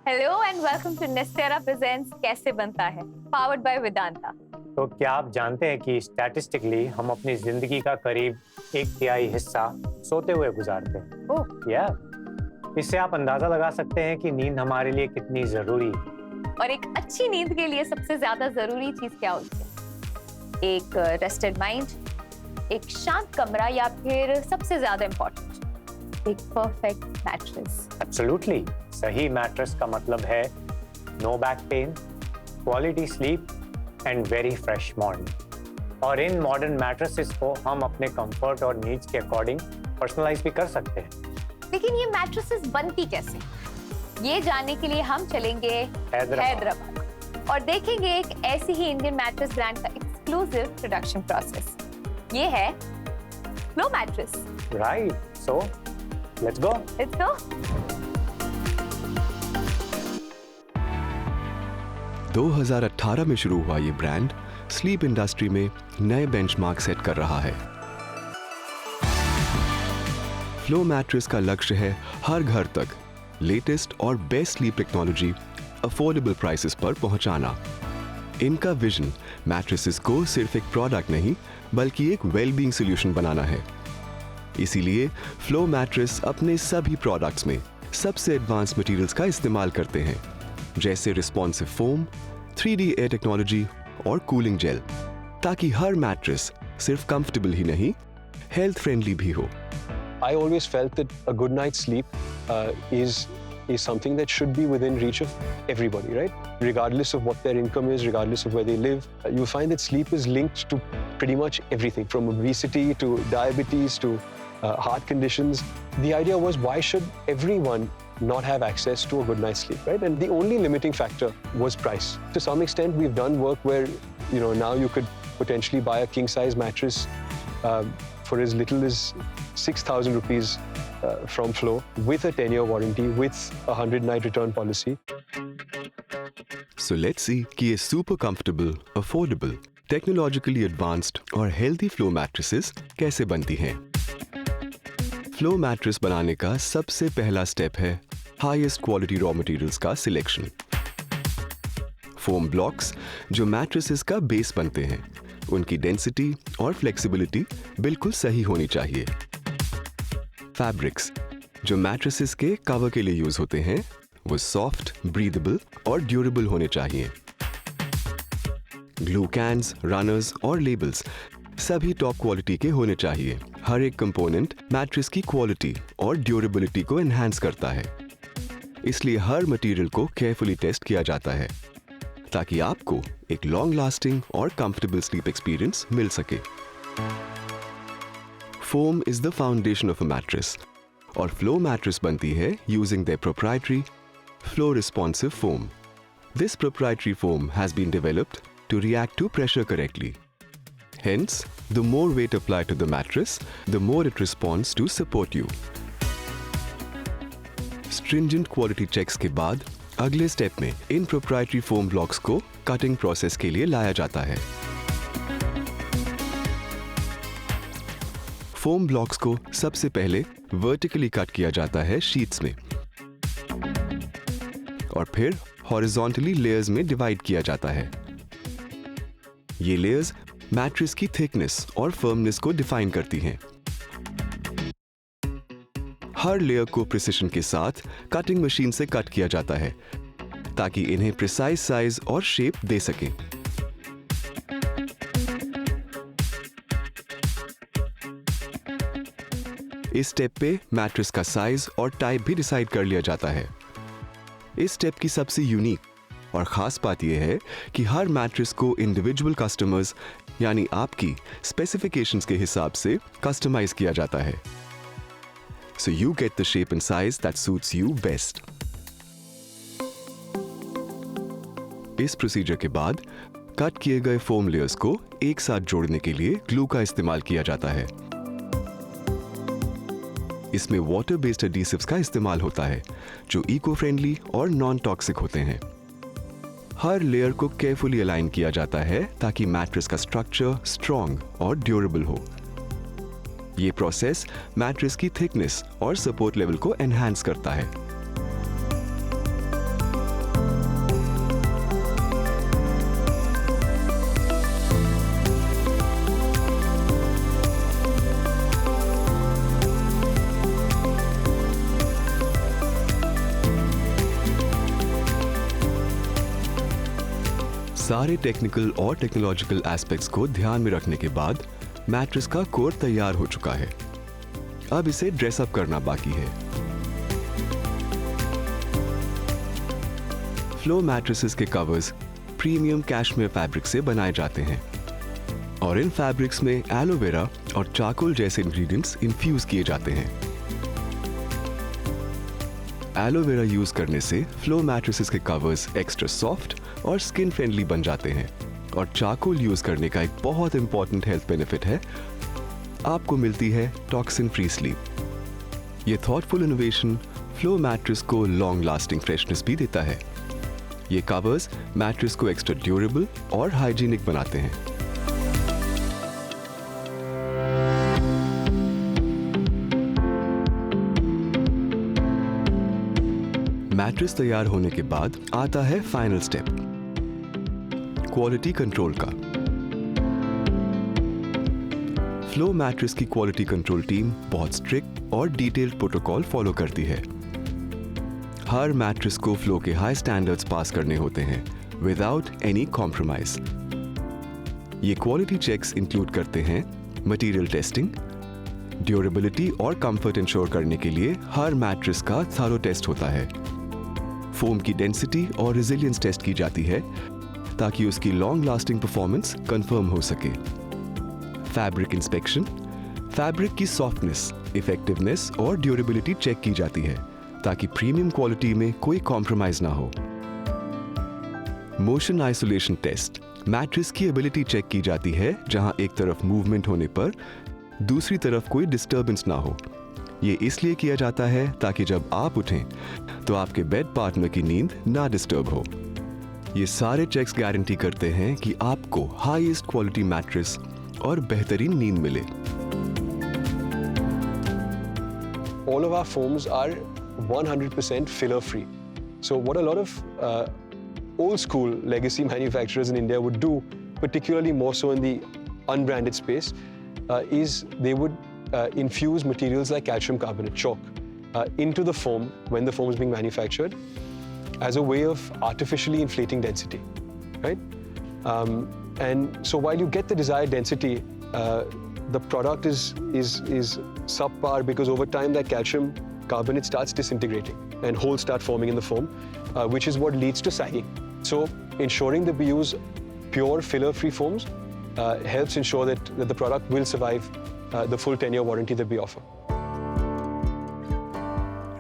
Hello and welcome to Nestera presents कैसे बनता है, पावर्ड बाय वेदांता। तो क्या आप जानते हैं कि स्टैटिस्टिकली हम अपनी जिंदगी का करीब 1/3 हिस्सा सोते हुए गुजारते हैं। ओह, या इससे आप अंदाजा लगा सकते हैं कि नींद हमारे लिए कितनी जरूरी है। और एक अच्छी नींद के लिए सबसे ज्यादा जरूरी चीज क्या होती है? एक रेस्टेड माइंड, एक शांत कमरा या फिर सबसे ज्यादा इम्पोर्टेंट एक परफेक्ट मैट्रेस। एब्सोल्युटली, सही मैट्रेस का मतलब है no back pain, quality sleep and very fresh morning. और इन मॉडर्न मैट्रेसेस को हम अपने कंफर्ट और नीड्स के अकॉर्डिंग पर्सनलाइज भी कर सकते हैं। लेकिन ये मैट्रेसेस बनती कैसे, ये जानने के लिए हम चलेंगे हैदराबाद और देखेंगे एक ऐसी ही इंडियन मैट्रेस ब्रांड का एक्सक्लूसिव प्रोडक्शन प्रोसेस। ये है flow mattress. Right, so let's go. 2018 में शुरू हुआ ये ब्रांड स्लीप इंडस्ट्री में नए बेंचमार्क सेट कर रहा है। फ्लो मैट्रेस का लक्ष्य है हर घर तक लेटेस्ट और best sleep technology affordable prices पर पहुंचाना। इनका विजन मैट्रेसेस को सिर्फ एक प्रोडक्ट नहीं बल्कि एक वेलबींग सॉल्यूशन बनाना है। इसीलिए फ्लो मैट्रेस अपने सभी प्रोडक्ट्स में सबसे एडवांस मटेरियल्स का इस्तेमाल करते हैं, जैसे responsive foam, 3D air technology और कूलिंग जेल, ताकि हर मैट्रेस सिर्फ कंफर्टेबल ही नहीं हेल्थ फ्रेंडली भी हो। I always felt that a good night's sleep is something that should be within reach of everybody, right? Regardless of what their income is, regardless of where they live, you find that sleep is linked to pretty much everything, from obesity to diabetes to heart conditions. The idea was, why should everyone not have access to a good night's sleep, right? And the only limiting factor was price. To some extent, we've done work where, now you could potentially buy a king-size mattress for as little as 6,000 rupees from Flow, with a 10-year warranty, with a 100-night return policy. So let's see कि ये super comfortable, affordable, technologically advanced और healthy Flow mattresses कैसे बनती हैं। Flow mattress बनाने का सबसे पहला स्टेप है हाईएस्ट क्वालिटी रॉ मटेरियल्स का सिलेक्शन। फोम ब्लॉक्स जो मैट्रेसेस का बेस बनते हैं, उनकी डेंसिटी और फ्लेक्सिबिलिटी बिल्कुल सही होनी चाहिए। फैब्रिक्स जो मैट्रेसेस के कवर के लिए यूज होते हैं, वो सॉफ्ट, ब्रीदेबल और ड्यूरेबल होने चाहिए। ग्लू कैन्स, रनर्स और लेबल्स सभी टॉप क्वालिटी के होने चाहिए। हर एक कंपोनेंट मैट्रेस की क्वालिटी और ड्यूरेबिलिटी को एनहांस करता है, इसलिए हर मटेरियल को केयरफुली टेस्ट किया जाता है ताकि आपको एक लॉन्ग लास्टिंग और कंफर्टेबल स्लीप एक्सपीरियंस मिल सके। Foam is the foundation of a mattress और फ्लो मैट्रेस बनती है using their proprietary flow responsive foam. This proprietary foam has been developed to react to pressure correctly. Hence, the more weight applied to the mattress, the more it responds to support you. Stringent quality checks के बाद अगले step में इन proprietary foam blocks को cutting process के लिए लाया जाता है। फोम ब्लॉक्स को सबसे पहले वर्टिकली कट किया जाता है शीट्स में और फिर हॉरिजॉन्टली लेयर्स में डिवाइड किया जाता है। ये लेयर्स मैट्रेस की थिकनेस और फर्मनेस को डिफाइन करती हैं। हर लेयर को प्रिसिशन के साथ कटिंग मशीन से कट किया जाता है ताकि इन्हें प्रिसाइज साइज और शेप दे सकें। इस स्टेप पे मैट्रेस का साइज और टाइप भी डिसाइड कर लिया जाता है। इस स्टेप की सबसे यूनिक और खास बात यह है कि हर मैट्रेस को इंडिविजुअल कस्टमर्स यानी आपकी स्पेसिफिकेशंस के हिसाब से कस्टमाइज किया जाता है। So you get the shape and size that suits you best. इस प्रोसीजर के बाद कट किए गए फोम लेयर्स को एक साथ जोड़ने के लिए ग्लू का इस्तेमाल किया जाता है। इसमें वाटर बेस्ड एडिसिव्स का इस्तेमाल होता है जो इको फ्रेंडली और नॉन टॉक्सिक होते हैं। हर लेयर को केयरफुली अलाइन किया जाता है ताकि मैट्रेस का स्ट्रक्चर स्ट्रॉन्ग और ड्यूरेबल हो। ये प्रोसेस मैट्रेस की थिकनेस और सपोर्ट लेवल को एनहांस करता है। सारे टेक्निकल और टेक्नोलॉजिकल एस्पेक्ट्स को ध्यान में रखने के बाद मैट्रेस का कोर तैयार हो चुका है। अब इसे ड्रेसअप करना बाकी है। फ्लो मैट्रेसेस के कवर्स प्रीमियम कैशमेयर फैब्रिक से बनाए जाते हैं और इन फैब्रिक्स में एलोवेरा और चारकोल जैसे इंग्रेडिएंट्स इन्फ्यूज किए जाते हैं। एलोवेरा यूज करने से फ्लो मैट्रेसेस के कवर्स एक्स्ट्रा सॉफ्ट और स्किन फ्रेंडली बन जाते हैं और चारकोल यूज करने का एक बहुत इंपॉर्टेंट हेल्थ बेनिफिट है, आपको मिलती है टॉक्सिन फ्री स्लीप। ये थॉटफुल इनोवेशन फ्लो मैट्रेस को लॉन्ग लास्टिंग फ्रेशनेस भी देता है। ये कवर्स मैट्रेस को एक्स्ट्रा ड्यूरेबल और हाइजीनिक बनाते हैं। मैट्रेस तैयार होने के बाद आता है फाइनल स्टेप, क्वालिटी कंट्रोल का। फ्लो मैट्रेस की क्वालिटी कंट्रोल टीम बहुत स्ट्रिक्ट और डिटेल्ड प्रोटोकॉल फॉलो करती है। हर मैट्रेस को फ्लो के हाई स्टैंडर्ड्स पास करने होते हैं विदाउट एनी कॉम्प्रोमाइज। ये क्वालिटी चेक्स इंक्लूड करते हैं मटेरियल टेस्टिंग, ड्यूरेबिलिटी और कंफर्ट इंश्योर करने के लिए हर मैट्रेस का थॉरो टेस्ट होता है। फोम की डेंसिटी और रेजिलियंस टेस्ट की जाती है ताकि उसकी लॉन्ग लास्टिंग परफॉर्मेंस कंफर्म हो सके। फैब्रिक इंस्पेक्शन, फैब्रिक की सॉफ्टनेस, इफेक्टिवनेस और ड्यूरेबिलिटी चेक की जाती है ताकि प्रीमियम क्वालिटी में कोई कॉम्प्रोमाइज ना हो। मोशन आइसोलेशन टेस्ट, मैट्रेस की एबिलिटी चेक की जाती है जहां एक तरफ मूवमेंट होने पर दूसरी तरफ कोई डिस्टर्बेंस ना हो। ये इसलिए किया जाता है ताकि जब आप उठें तो आपके बेड पार्टनर की नींद ना डिस्टर्ब हो। ये सारे चेक्स गारंटी करते हैं कि आपको हाईएस्ट क्वालिटी मैट्रेस और बेहतरीन नींद मिले। All of our foams are 100% filler free. So what a lot of old school legacy manufacturers in India would do, particularly more so in the unbranded space, is they would infuse materials like calcium carbonate, chalk, into the foam when the foam is being manufactured as a way of artificially inflating density, right? And so while you get the desired density, the product is subpar because over time that calcium carbonate starts disintegrating and holes start forming in the foam, which is what leads to sagging. So ensuring that we use pure filler-free foams helps ensure that the product will survive the full 10-year warranty that we offer.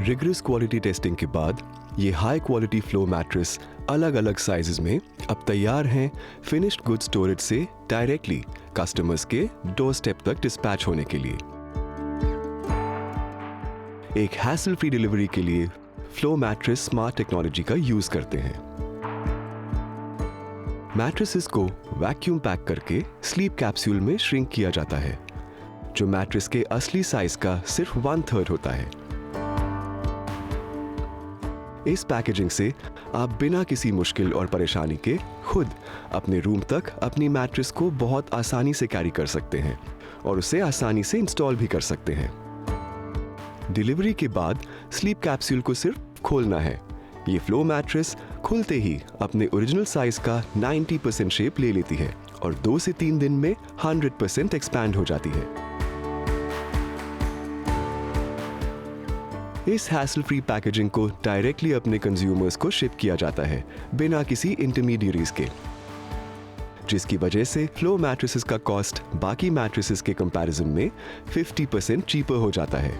Rigorous quality testing के बाद ये high quality flow mattress अलग अलग sizes में अब तैयार हैं finished good storage से डायरेक्टली कस्टमर्स के डोर स्टेप तक डिस्पैच होने के लिए। एक हैसल फ्री डिलीवरी के लिए फ्लो मैट्रेस स्मार्ट टेक्नोलॉजी का यूज करते हैं। मैट्रेसेस को वैक्यूम पैक करके स्लीप कैप्सूल में श्रिंक किया जाता है, जो मैट्रेस के असली साइज का सिर्फ 1/3 होता है। इस पैकेजिंग से आप बिना किसी मुश्किल और परेशानी के खुद अपने रूम तक अपनी मैट्रेस को बहुत आसानी से कैरी कर सकते हैं और उसे आसानी से इंस्टॉल भी कर सकते हैं। डिलीवरी के बाद स्लीप कैप्सूल को सिर्फ खोलना है। ये फ्लो मैट्रेस खुलते ही अपने ओरिजिनल साइज का 90% शेप ले लेती है और 2 से 3 दिन में 100% एक्सपैंड हो जाती है। इस हैसल फ्री पैकेजिंग को डायरेक्टली अपने कंज्यूमर्स को शिप किया जाता है बिना किसी इंटरमीडियरीज के, जिसकी वजह से फ्लो मैट्रेसेस का कॉस्ट बाकी मैट्रेसेस के कंपैरिजन में 50% चीपर हो जाता है।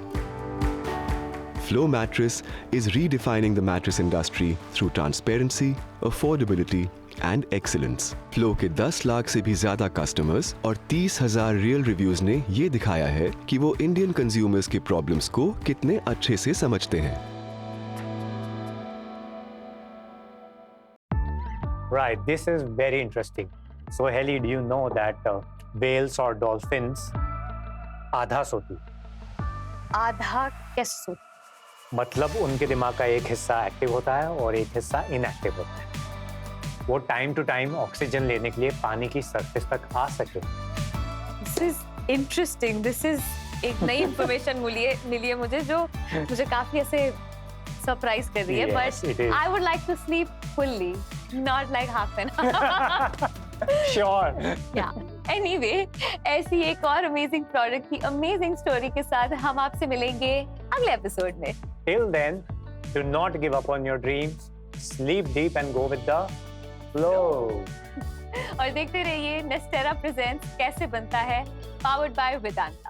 Flow mattress is redefining the mattress industry through transparency, affordability and excellence. Flow के 10 लाख से भी ज्यादा कस्टमर्स और 30,000 रियल रिव्यूज ने ये दिखाया है कि वो इंडियन कंज्यूमर्स के प्रॉब्लम्स को कितने अच्छे से समझते हैं। Right, this is very interesting. So, Heli, do you know that whales or dolphins आधा सोती? आधा कैसे सोती? मतलब उनके दिमाग का एक हिस्सा एक्टिव होता है और एक हिस्सा इनएक्टिव होता है। वो टाइम टू टाइम ऑक्सीजन लेने के लिए पानी की सरफेस तक आ सके। This is interesting. This is एक नई इंफॉर्मेशन मिली है मुझे, जो मुझे काफी ऐसे सरप्राइज कर रही है, Yes, it but is. I would like to sleep fully, not like half an hour. Sure. या एनीवे, ऐसी एक और अमेजिंग प्रोडक्ट की अमेजिंग स्टोरी के साथ हम आपसे मिलेंगे अगले एपिसोड में। Till then, do not give up on your dreams. Sleep deep and go with the flow. और देखते रहिए नेस्टेरा प्रेजेंट्स कैसे बनता है, पावर्ड बाय वेदांता।